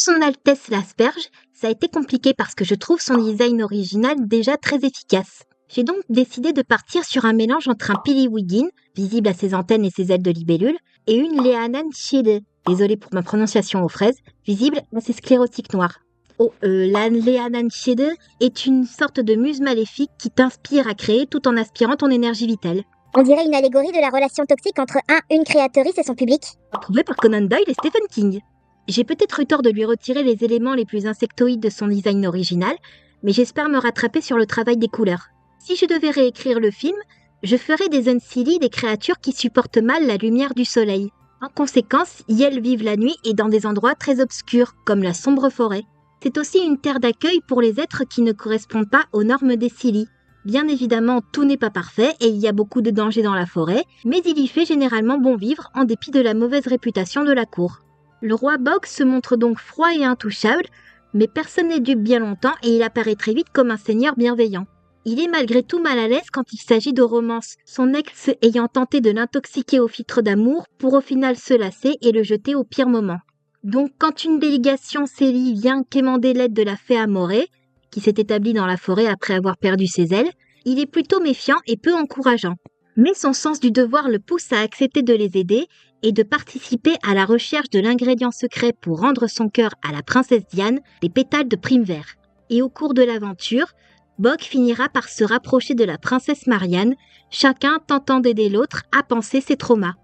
Son Altesse l'Asperge, ça a été compliqué parce que je trouve son design original déjà très efficace. J'ai donc décidé de partir sur un mélange entre un Piliwigin, visible à ses antennes et ses ailes de libellule, et une Leanantiede, désolé pour ma prononciation aux fraises, visible à ses sclérotiques noirs. Oh, la Leanantiede est une sorte de muse maléfique qui t'inspire à créer tout en aspirant ton énergie vitale. On dirait une allégorie de la relation toxique entre une créatrice et son public. Trouvé par Conan Doyle et Stephen King. J'ai peut-être eu tort de lui retirer les éléments les plus insectoïdes de son design original, mais j'espère me rattraper sur le travail des couleurs. Si je devais réécrire le film, je ferais des Unseelie des créatures qui supportent mal la lumière du soleil. En conséquence, elles vivent la nuit et dans des endroits très obscurs, comme la sombre forêt. C'est aussi une terre d'accueil pour les êtres qui ne correspondent pas aux normes des Seelie. Bien évidemment, tout n'est pas parfait et il y a beaucoup de dangers dans la forêt, mais il y fait généralement bon vivre en dépit de la mauvaise réputation de la cour. Le roi Bog se montre donc froid et intouchable, mais personne n'est dupe bien longtemps et il apparaît très vite comme un seigneur bienveillant. Il est malgré tout mal à l'aise quand il s'agit de romance, son ex ayant tenté de l'intoxiquer au filtre d'amour pour au final se lasser et le jeter au pire moment. Donc quand une délégation Seelie vient quémander l'aide de la fée Amoré, qui s'est établie dans la forêt après avoir perdu ses ailes, il est plutôt méfiant et peu encourageant. Mais son sens du devoir le pousse à accepter de les aider et de participer à la recherche de l'ingrédient secret pour rendre son cœur à la princesse Diane, des pétales de Primevère. Et au cours de l'aventure, Bog finira par se rapprocher de la princesse Marianne, chacun tentant d'aider l'autre à panser ses traumas.